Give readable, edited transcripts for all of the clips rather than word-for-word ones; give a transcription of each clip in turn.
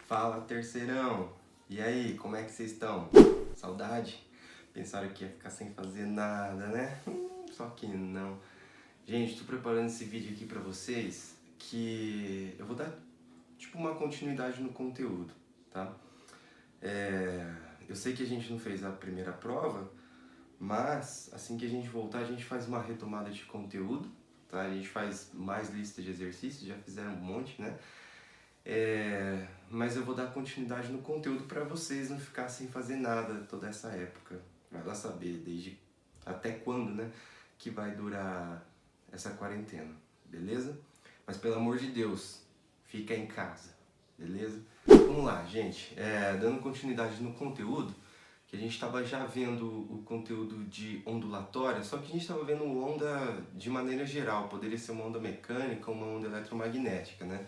Fala, terceirão! E aí, como é que vocês estão? Saudade? Pensaram que ia ficar sem fazer nada, né? Só que não. Gente, tô preparando esse vídeo aqui pra vocês que eu vou dar tipo uma continuidade no conteúdo, tá? Eu sei que a gente não fez a primeira prova, mas assim que a gente voltar a gente faz uma retomada de conteúdo, tá? A gente faz mais lista de exercícios, já fizeram um monte, né? Mas eu vou dar continuidade no conteúdo para vocês não ficar sem fazer nada toda essa época. Vai lá saber desde até quando, né, que vai durar essa quarentena, beleza? Mas pelo amor de Deus, fica em casa, beleza? Vamos lá, gente. Dando continuidade no conteúdo, que a gente estava já vendo o conteúdo de ondulatória, só que a gente estava vendo onda de maneira geral, poderia ser uma onda mecânica ou uma onda eletromagnética, né?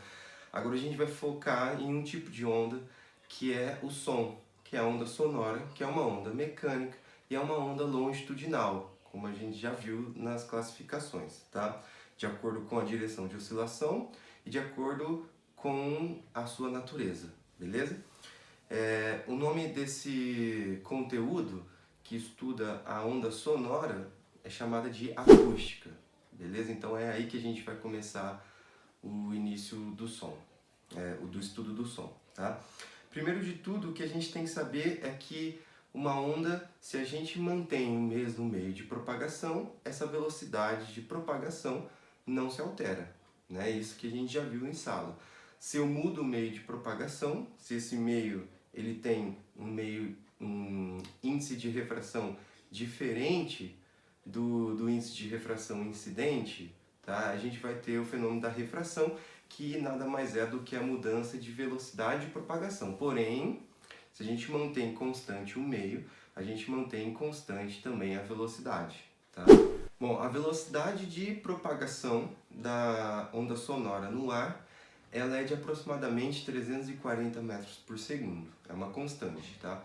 Agora a gente vai focar em um tipo de onda que é o som, que é a onda sonora, que é uma onda mecânica e é uma onda longitudinal, como a gente já viu nas classificações, tá? De acordo com a direção de oscilação e de acordo com a sua natureza, beleza? O nome desse conteúdo que estuda a onda sonora é chamada de acústica, beleza? Então é aí que a gente vai começar o início do som, do estudo do som, tá? Primeiro de tudo, o que a gente tem que saber é que uma onda, se a gente mantém o mesmo meio de propagação, essa velocidade de propagação não se altera, né? Isso que a gente já viu em sala. Se eu mudo o meio de propagação, se esse meio ele tem um índice de refração diferente do índice de refração incidente, tá? A gente vai ter o fenômeno da refração, que nada mais é do que a mudança de velocidade de propagação. Porém, se a gente mantém constante o meio, a gente mantém constante também a velocidade, tá? Bom, a velocidade de propagação da onda sonora no ar, ela é de aproximadamente 340 metros por segundo. É uma constante, tá?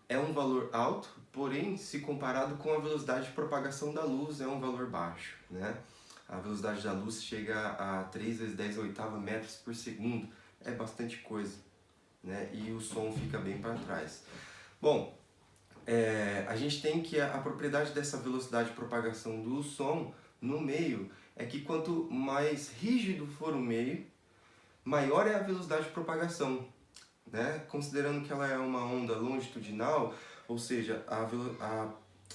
É um valor alto, porém, se comparado com a velocidade de propagação da luz, é um valor baixo, né? A velocidade da luz chega a 3 vezes 10 a oitava metros por segundo. É bastante coisa, né? E o som fica bem para trás. Bom, a gente tem que a propriedade dessa velocidade de propagação do som no meio é que quanto mais rígido for o meio, maior é a velocidade de propagação, né? Considerando que ela é uma onda longitudinal, ou seja, a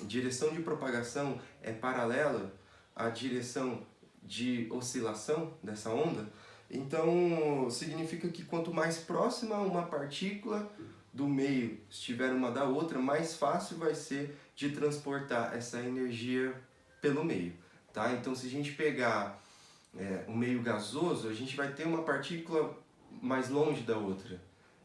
direção de propagação é paralela à direção de oscilação dessa onda, então significa que quanto mais próxima uma partícula do meio estiver uma da outra, mais fácil vai ser de transportar essa energia pelo meio, tá? Então se a gente pegar um meio gasoso, a gente vai ter uma partícula mais longe da outra,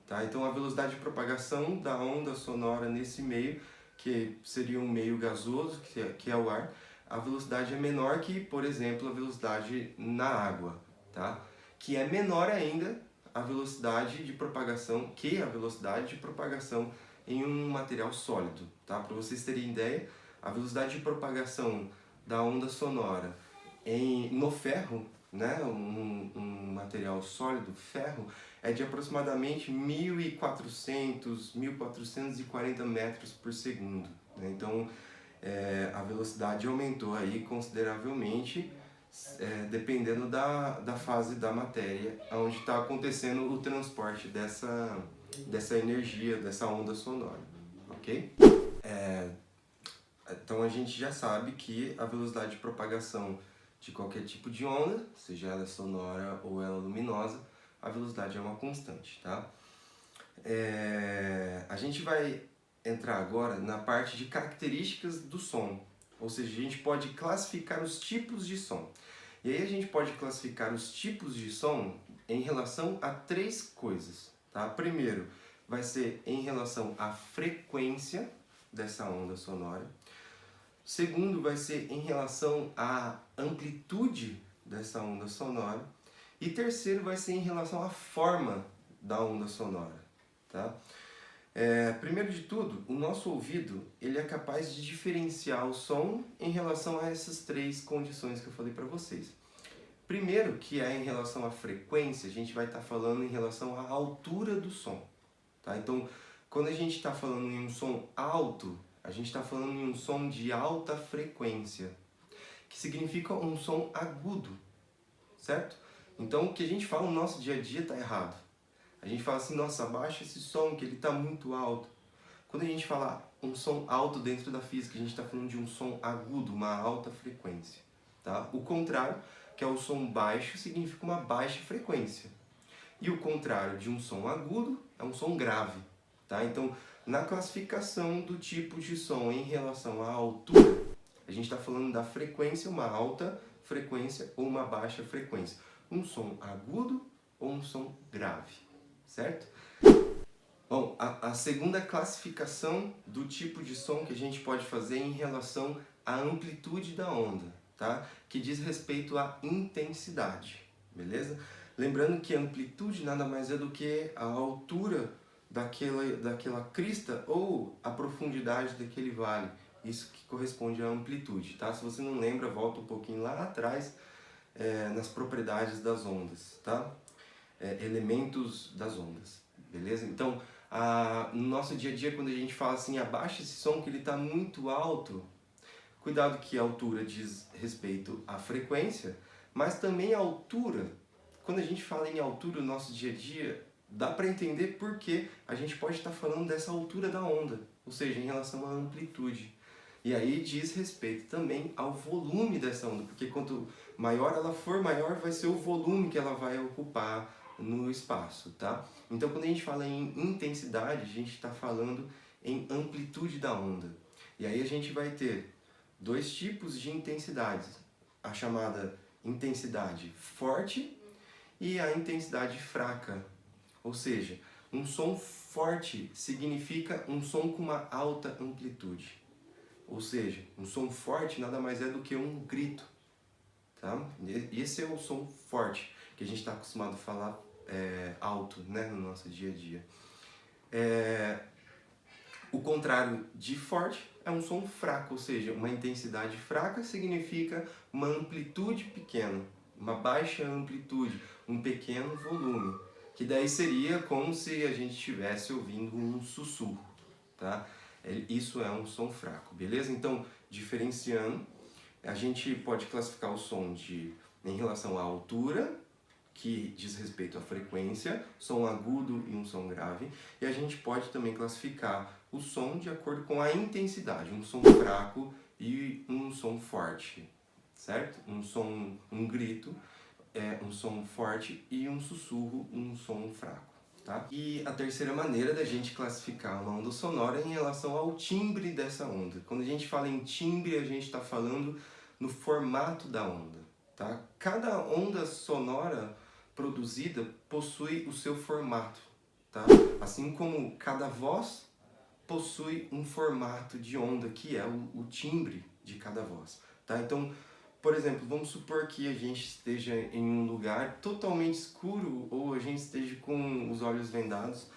tá? Então a velocidade de propagação da onda sonora nesse meio, que seria um meio gasoso, que é o ar, a velocidade é menor que, por exemplo, a velocidade na água, tá? Que é menor ainda a velocidade de propagação em um material sólido, tá? Para vocês terem ideia, a velocidade de propagação da onda sonora no ferro, né, um material sólido, ferro, é de aproximadamente 1.400, 1.440 metros por segundo, né? Então, a velocidade aumentou aí consideravelmente, dependendo da fase da matéria, onde está acontecendo o transporte dessa energia, dessa onda sonora, ok? Então a gente já sabe que a velocidade de propagação de qualquer tipo de onda, seja ela sonora ou ela luminosa, a velocidade é uma constante, tá? A gente vai entrar agora na parte de características do som, ou seja, a gente pode classificar os tipos de som. E aí a gente pode classificar os tipos de som em relação a três coisas, tá? Primeiro, vai ser em relação à frequência dessa onda sonora. Segundo, vai ser em relação à amplitude dessa onda sonora. E terceiro, vai ser em relação à forma da onda sonora, tá? Primeiro de tudo, o nosso ouvido ele é capaz de diferenciar o som em relação a essas três condições que eu falei para vocês. Primeiro, que é em relação à frequência, a gente vai estar falando em relação à altura do som, tá? Então, quando a gente está falando em um som alto, a gente está falando em um som de alta frequência, que significa um som agudo, certo? Então, o que a gente fala no nosso dia a dia está errado. A gente fala assim, nossa, abaixa esse som que ele está muito alto. Quando a gente fala um som alto dentro da física, a gente está falando de um som agudo, uma alta frequência, tá? O contrário, que é o som baixo, significa uma baixa frequência. E o contrário de um som agudo é um som grave, tá? Então, na classificação do tipo de som em relação à altura, a gente está falando da frequência, uma alta frequência ou uma baixa frequência. Um som agudo ou um som grave, certo? Bom, a segunda classificação do tipo de som que a gente pode fazer em relação à amplitude da onda, tá? Que diz respeito à intensidade, beleza? Lembrando que a amplitude nada mais é do que a altura daquela crista ou a profundidade daquele vale. Isso que corresponde à amplitude, tá? Se você não lembra, volta um pouquinho lá atrás nas propriedades das ondas, tá? Elementos das ondas, beleza? Então, no nosso dia a dia, quando a gente fala assim, abaixa esse som que ele está muito alto, cuidado que a altura diz respeito à frequência, mas também a altura. Quando a gente fala em altura no nosso dia a dia, dá para entender por que a gente pode estar falando dessa altura da onda, ou seja, em relação à amplitude. E aí diz respeito também ao volume dessa onda, porque quanto maior ela for, maior vai ser o volume que ela vai ocupar no espaço, tá? Então, quando a gente fala em intensidade, a gente está falando em amplitude da onda. E aí a gente vai ter dois tipos de intensidades, a chamada intensidade forte e a intensidade fraca. Ou seja, um som forte significa um som com uma alta amplitude. Ou seja, um som forte nada mais é do que um grito, tá? Esse é o som forte, que a gente está acostumado a falar alto, né, no nosso dia a dia. O contrário de forte é um som fraco, ou seja, uma intensidade fraca significa uma amplitude pequena, uma baixa amplitude, um pequeno volume, que daí seria como se a gente estivesse ouvindo um sussurro, tá? Isso é um som fraco, beleza? Então, diferenciando, a gente pode classificar o som em relação à altura, que diz respeito à frequência, som agudo e um som grave, e a gente pode também classificar o som de acordo com a intensidade, um som fraco e um som forte, certo? Um grito um som forte e um sussurro, um som fraco, tá? E a terceira maneira da gente classificar uma onda sonora é em relação ao timbre dessa onda. Quando a gente fala em timbre, a gente está falando no formato da onda, tá? Cada onda sonora produzida possui o seu formato, tá? Assim como cada voz possui um formato de onda, que é o timbre de cada voz, tá? Então, por exemplo, vamos supor que a gente esteja em um lugar totalmente escuro ou a gente esteja com os olhos vendados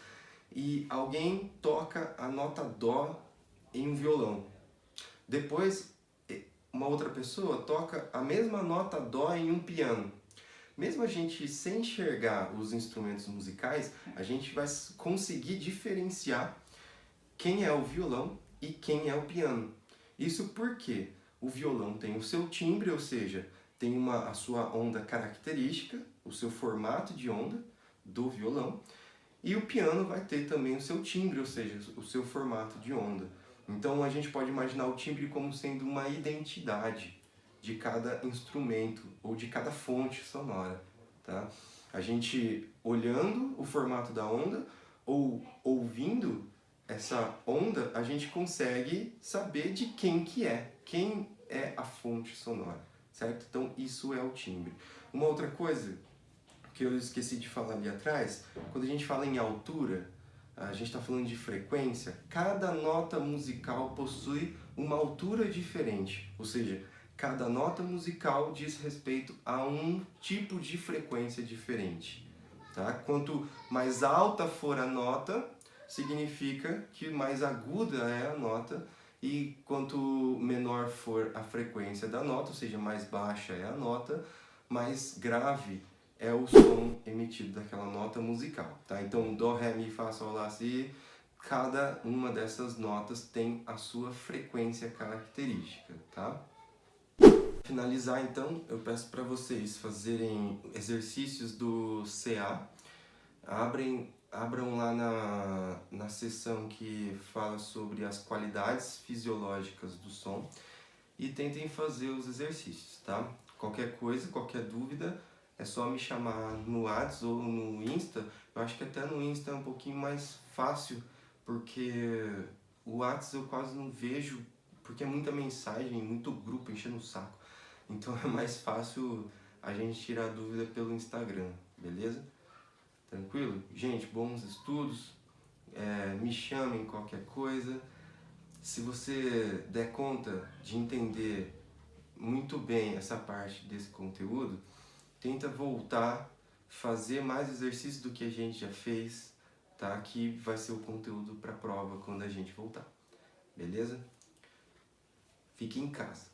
e alguém toca a nota dó em um violão. Depois, uma outra pessoa toca a mesma nota dó em um piano. Mesmo a gente sem enxergar os instrumentos musicais, a gente vai conseguir diferenciar quem é o violão e quem é o piano. Isso porque o violão tem o seu timbre, ou seja, tem a sua onda característica, o seu formato de onda do violão, e o piano vai ter também o seu timbre, ou seja, o seu formato de onda. Então a gente pode imaginar o timbre como sendo uma identidade de cada instrumento ou de cada fonte sonora, tá? A gente olhando o formato da onda ou ouvindo essa onda, a gente consegue saber de quem é a fonte sonora, certo? Então isso é o timbre. Uma outra coisa que eu esqueci de falar ali atrás, quando a gente fala em altura, a gente está falando de frequência, cada nota musical possui uma altura diferente, ou seja, cada nota musical diz respeito a um tipo de frequência diferente, tá? Quanto mais alta for a nota, significa que mais aguda é a nota, e quanto menor for a frequência da nota, ou seja, mais baixa é a nota, mais grave é o som emitido daquela nota musical, tá? Então, Dó, Ré, Mi, Fá, Sol, Lá, Si, cada uma dessas notas tem a sua frequência característica, tá? Para finalizar, então, eu peço para vocês fazerem exercícios do CA. Abram lá na seção que fala sobre as qualidades fisiológicas do som e tentem fazer os exercícios, tá? Qualquer coisa, qualquer dúvida, é só me chamar no WhatsApp ou no Insta. Eu acho que até no Insta é um pouquinho mais fácil, porque o WhatsApp eu quase não vejo, porque é muita mensagem, muito grupo enchendo o saco. Então é mais fácil a gente tirar dúvida pelo Instagram, beleza? Tranquilo? Gente, bons estudos, me chamem qualquer coisa. Se você der conta de entender muito bem essa parte desse conteúdo, tenta voltar, fazer mais exercícios do que a gente já fez, tá? Que vai ser o conteúdo para a prova quando a gente voltar, beleza? Fique em casa.